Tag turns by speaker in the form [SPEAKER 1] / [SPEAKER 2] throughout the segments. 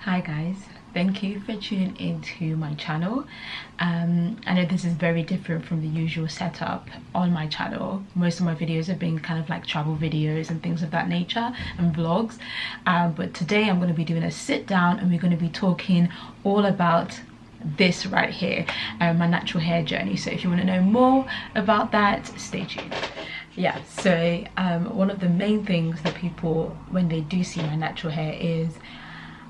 [SPEAKER 1] Hi guys, thank you for tuning into my channel. I know this is very different from the usual setup on my channel. Most of my videos have been kind of like travel videos and things of that nature and vlogs, but today I'm going to be doing a sit down and we're going to be talking all about this right here, my natural hair journey. So if you want to know more about that, stay tuned. Yeah, so one of the main things that people, when they do see my natural hair, is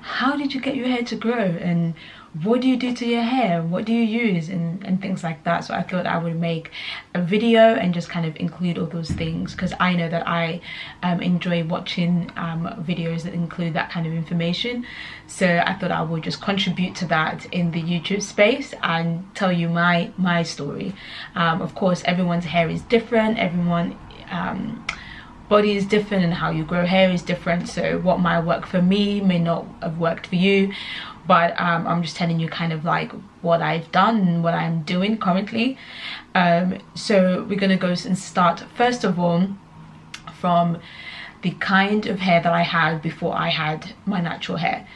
[SPEAKER 1] how did you get your hair to grow, and what do you do to your hair, what do you use, and things like that. So I thought I would make a video and just kind of include all those things, because I know that I enjoy watching videos that include that kind of information. So I thought I would just contribute to that in the YouTube space and tell you my story. Of course, everyone's hair is different, everyone body is different, and how you grow hair is different, so what might work for me may not have worked for you, but I'm just telling you kind of like what I've done and what I'm doing currently. So we're gonna go and start first of all from the kind of hair that I had before I had my natural hair.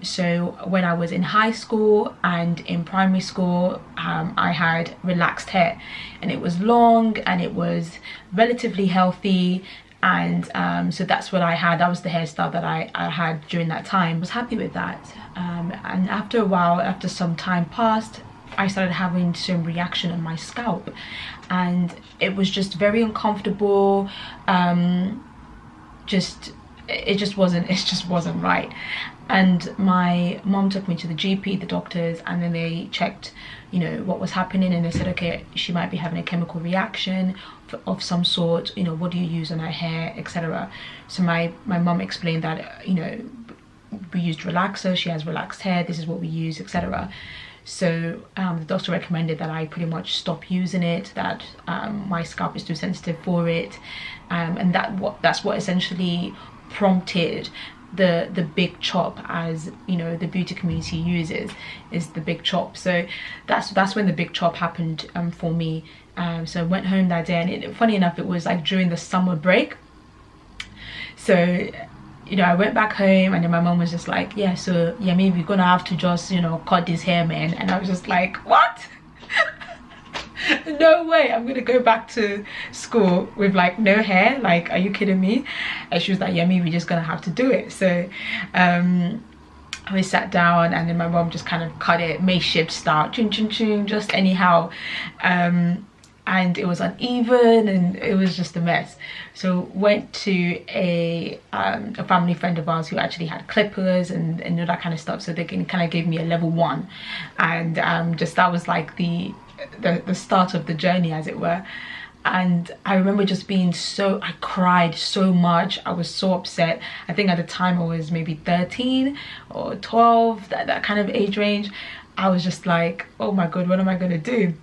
[SPEAKER 1] So when I was in high school and in primary school, I had relaxed hair, and it was long and it was relatively healthy, and so that's what I had. That was the hairstyle that I had during that time. I was happy with that, and after a while, after some time passed, I started having some reaction on my scalp, and it was just very uncomfortable. It just wasn't right. And my mom took me to the GP, the doctors, and then they checked, you know, what was happening, and they said, okay, she might be having a chemical reaction of some sort, you know, what do you use on her hair, etc. So my mom explained that, you know, we used relaxer, she has relaxed hair, this is what we use, etc. So the doctor recommended that I pretty much stop using it, that my scalp is too sensitive for it, and that's what essentially prompted the big chop, as you know, the beauty community uses, is the big chop. So that's when the big chop happened for me. So I went home that day, and funny enough, it was like during the summer break. So you know, I went back home, and then my mom was just like, yeah, so yeah, maybe we're gonna have to just, you know, cut this hair, man. And I was just like, what? No way, I'm gonna go back to school with like no hair, like, are you kidding me? And she was like, yeah, maybe we're just gonna have to do it. So we sat down, and then my mom just kind of cut it makeshift style, just anyhow, and it was uneven, and it was just a mess. So went to a family friend of ours who actually had clippers and all that kind of stuff, so they can kind of give me a level 1, and just that was like the start of the journey, as it were. And I remember just being I cried so much, I was so upset. I think at the time I was maybe 13 or 12, that kind of age range. I was just like, oh my god, what am I gonna do?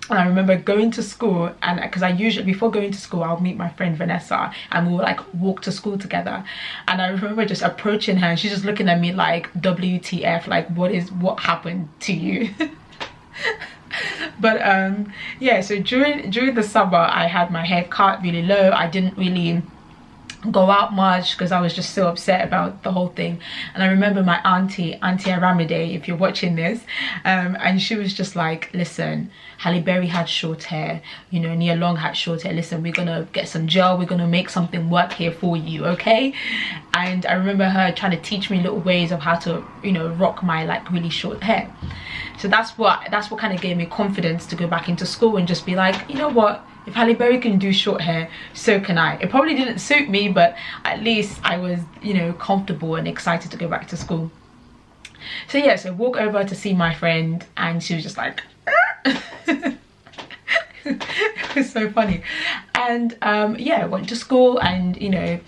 [SPEAKER 1] And I remember going to school, and because I usually, before going to school, I'll meet my friend Vanessa, and we would like walk to school together. And I remember just approaching her, and she's just looking at me like, WTF, like what happened to you? But yeah, so during the summer, I had my hair cut really low. I didn't really go out much because I was just so upset about the whole thing. And I remember my auntie Aramide, if you're watching this, and she was just like, listen, Halle Berry had short hair, you know, Nia Long had short hair, listen, we're gonna get some gel, we're gonna make something work here for you, okay? And I remember her trying to teach me little ways of how to, you know, rock my like really short hair. So that's what kind of gave me confidence to go back into school and just be like, you know what, if Halle Berry can do short hair, so can I. It probably didn't suit me, but at least I was, you know, comfortable and excited to go back to school. So yeah, so walk over to see my friend, and she was just like, it was so funny. And yeah, I went to school, and you know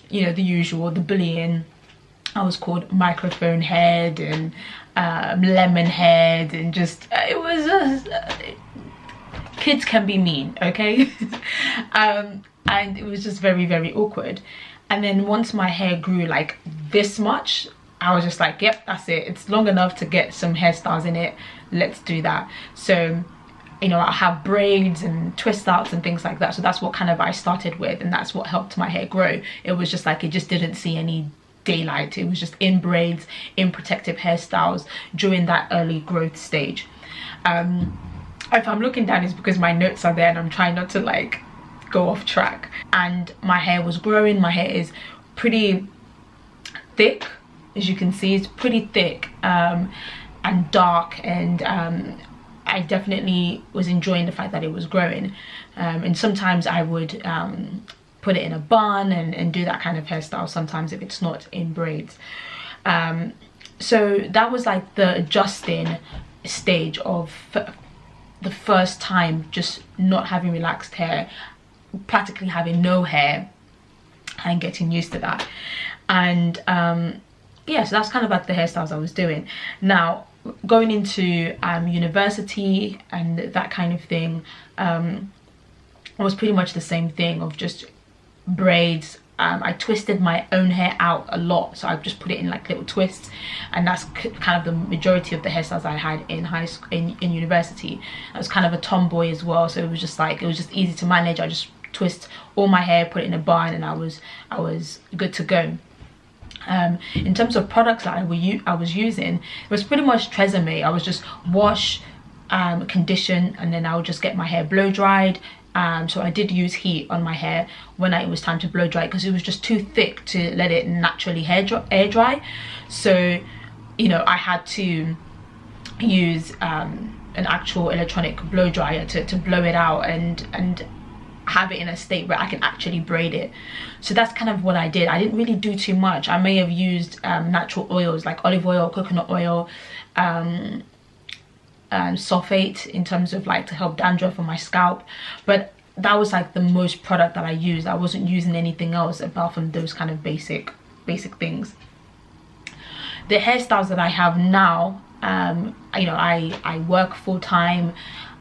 [SPEAKER 1] the usual, the bullying. I was called microphone head and lemon head, and just it was just kids can be mean, okay? And it was just very, very awkward. And then once my hair grew like this much, I was just like, yep, that's it, it's long enough to get some hairstyles in it, let's do that. So you know, I have braids and twist outs and things like that. So that's what kind of I started with, and that's what helped my hair grow. It was just like, it just didn't see any daylight. It was just in braids, in protective hairstyles during that early growth stage. If I'm looking down, it's because my notes are there and I'm trying not to like go off track. And my hair was growing. My hair is pretty thick, as you can see. It's pretty thick and dark, and I definitely was enjoying the fact that it was growing. And sometimes I would put it in a bun and do that kind of hairstyle sometimes if it's not in braids. So that was like the adjusting stage of the first time just not having relaxed hair, practically having no hair, and getting used to that. And yeah, so that's kind of like the hairstyles I was doing. Now going into university and that kind of thing, was pretty much the same thing of just braids. I twisted my own hair out a lot, so I just put it in like little twists, and that's kind of the majority of the hairstyles I had in high school, in university. I was kind of a tomboy as well, so it was just like, it was just easy to manage. I just twist all my hair, put it in a bun, and I was good to go. In terms of products that I was using, it was pretty much Tresemme. I was just wash, condition, and then I would just get my hair blow dried. So I did use heat on my hair when it was time to blow dry, because it was just too thick to let it naturally air dry. So, you know, I had to use an actual electronic blow dryer to blow it out and have it in a state where I can actually braid it. So that's kind of what I did. I didn't really do too much. I may have used natural oils like olive oil, coconut oil, sulfate in terms of like to help dandruff on my scalp, but that was like the most product that I used. I wasn't using anything else apart from those kind of basic things. The hairstyles that I have now, you know, I work full-time,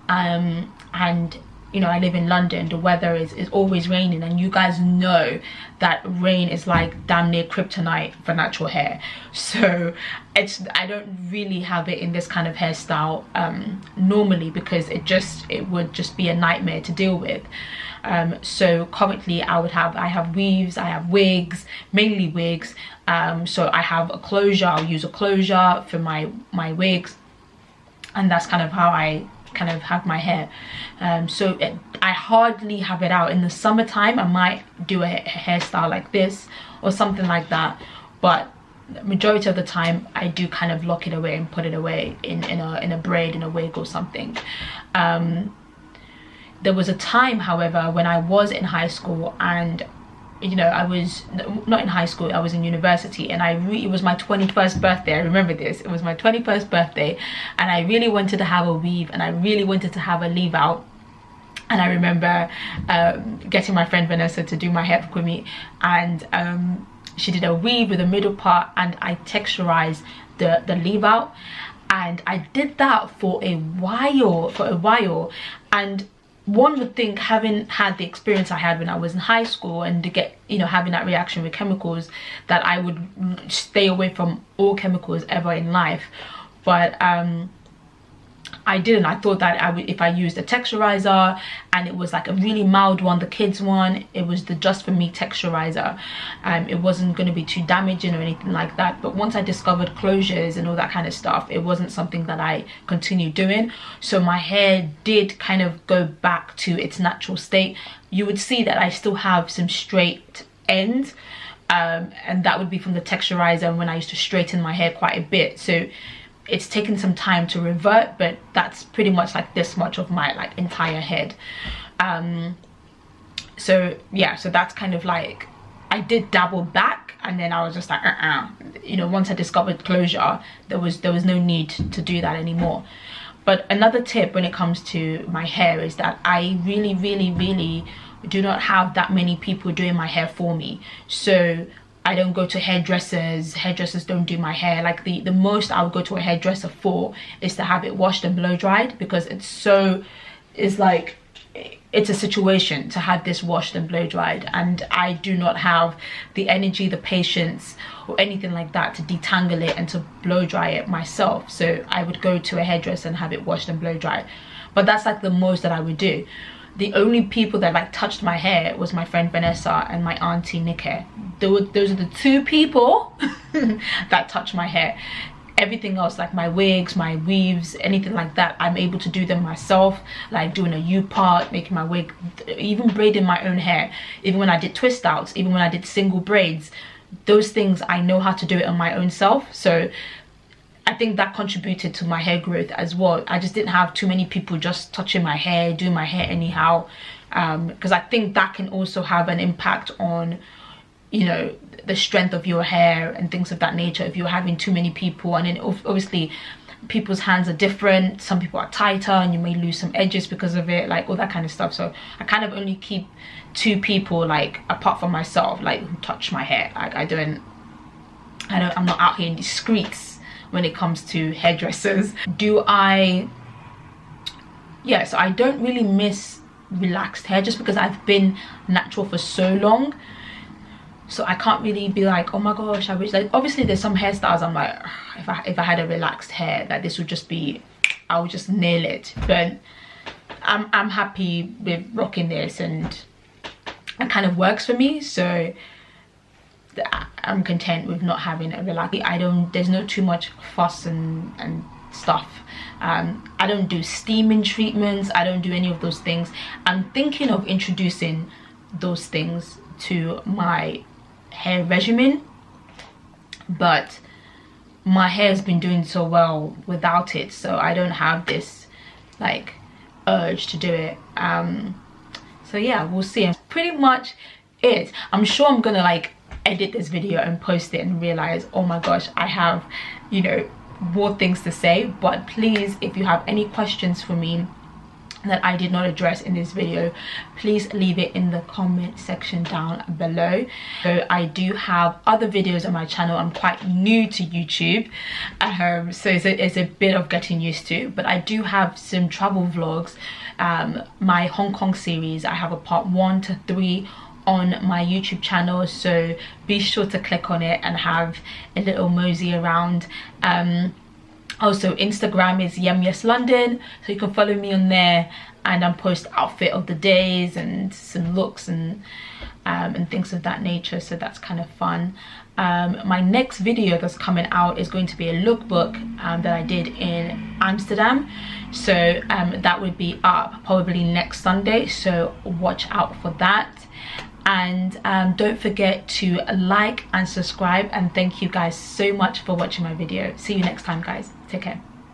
[SPEAKER 1] and you know, I live in London. The weather is always raining, and you guys know that rain is like damn near kryptonite for natural hair. So I don't really have it in this kind of hairstyle normally, because it would just be a nightmare to deal with. So currently I have weaves, I have wigs, mainly wigs. So I have a closure. I'll use a closure for my wigs, and that's kind of how I kind of have my hair. So I hardly have it out. In the summertime I might do a hairstyle like this or something like that, but the majority of the time I do kind of lock it away and put it away in a braid, in a wig or something. There was a time, however, when I was in high school, and you know, I was not in high school, I was in university, and it was my 21st birthday. I remember this. It was my 21st birthday, and I really wanted to have a weave, and I really wanted to have a leave out. And I remember getting my friend Vanessa to do my hair with me, and she did a weave with a middle part, and I texturized the leave out, and I did that for a while. And one would think, having had the experience I had when I was in high school, and to get, you know, having that reaction with chemicals, that I would stay away from all chemicals ever in life. But I didn't. I thought that if I used a texturizer, and it was like a really mild one, the kids one, it was the just for me texturizer, it wasn't going to be too damaging or anything like that. But once I discovered closures and all that kind of stuff, it wasn't something that I continued doing. So my hair did kind of go back to its natural state. You would see that I still have some straight ends, and that would be from the texturizer, and when I used to straighten my hair quite a bit. So it's taken some time to revert, but that's pretty much like this much of my like entire head. So yeah, so that's kind of like, I did dabble back, and then I was just like, you know, once I discovered closure, there was no need to do that anymore. But another tip when it comes to my hair is that I really do not have that many people doing my hair for me. So I don't go to hairdressers. Hairdressers don't do my hair. Like the most I would go to a hairdresser for is to have it washed and blow dried, because it's like, it's a situation to have this washed and blow dried, and I do not have the energy, the patience, or anything like that to detangle it and to blow dry it myself. So I would go to a hairdresser and have it washed and blow dried. But that's like the most that I would do. the only people that like touched my hair was my friend Vanessa and my auntie Nikki. Those are the two people that touch my hair. Everything else, like my wigs, my weaves, anything like that, I'm able to do them myself, like doing a U-part, making my wig, even braiding my own hair, even when I did twist outs, even when I did single braids. Those things I know how to do it on my own self. So I think that contributed to my hair growth as well. I just didn't have too many people just touching my hair, doing my hair anyhow, because I think that can also have an impact on, you know, the strength of your hair and things of that nature if you're having too many people. And then obviously people's hands are different, some people are tighter and you may lose some edges because of it, like all that kind of stuff. So I kind of only keep 2 people, like apart from myself, like who touch my hair. Like I'm not out here in the streets when it comes to hairdressers. So I don't really miss relaxed hair just because I've been natural for so long. So I can't really be like, oh my gosh, I wish, like, obviously there's some hairstyles I'm like, if I had a relaxed hair, that this would just be, I would just nail it. But I'm happy with rocking this, and it kind of works for me. So I'm content with not having a relaxed. There's no too much fuss and stuff. I don't do steaming treatments. I don't do any of those things. I'm thinking of introducing those things to my hair regimen, but my hair has been doing so well without it, so I don't have this like urge to do it. So yeah, we'll see. That's pretty much it. I'm sure I'm gonna like edit this video and post it and realize, oh my gosh, I have, you know, more things to say. But please, if you have any questions for me that I did not address in this video, please leave it in the comment section down below. So I do have other videos on my channel. I'm quite new to YouTube, so it's a bit of getting used to, but I do have some travel vlogs. My Hong Kong series, I have a part 1 to 3 on my YouTube channel, so be sure to click on it and have a little mosey around. Also, Instagram is YEMYESLONDON, so you can follow me on there, and I post outfit of the days and some looks and things of that nature, so that's kind of fun. My next video that's coming out is going to be a lookbook that I did in Amsterdam, so that would be up probably next Sunday, so watch out for that. And don't forget to like and subscribe, and thank you guys so much for watching my video. See you next time, guys. Take care.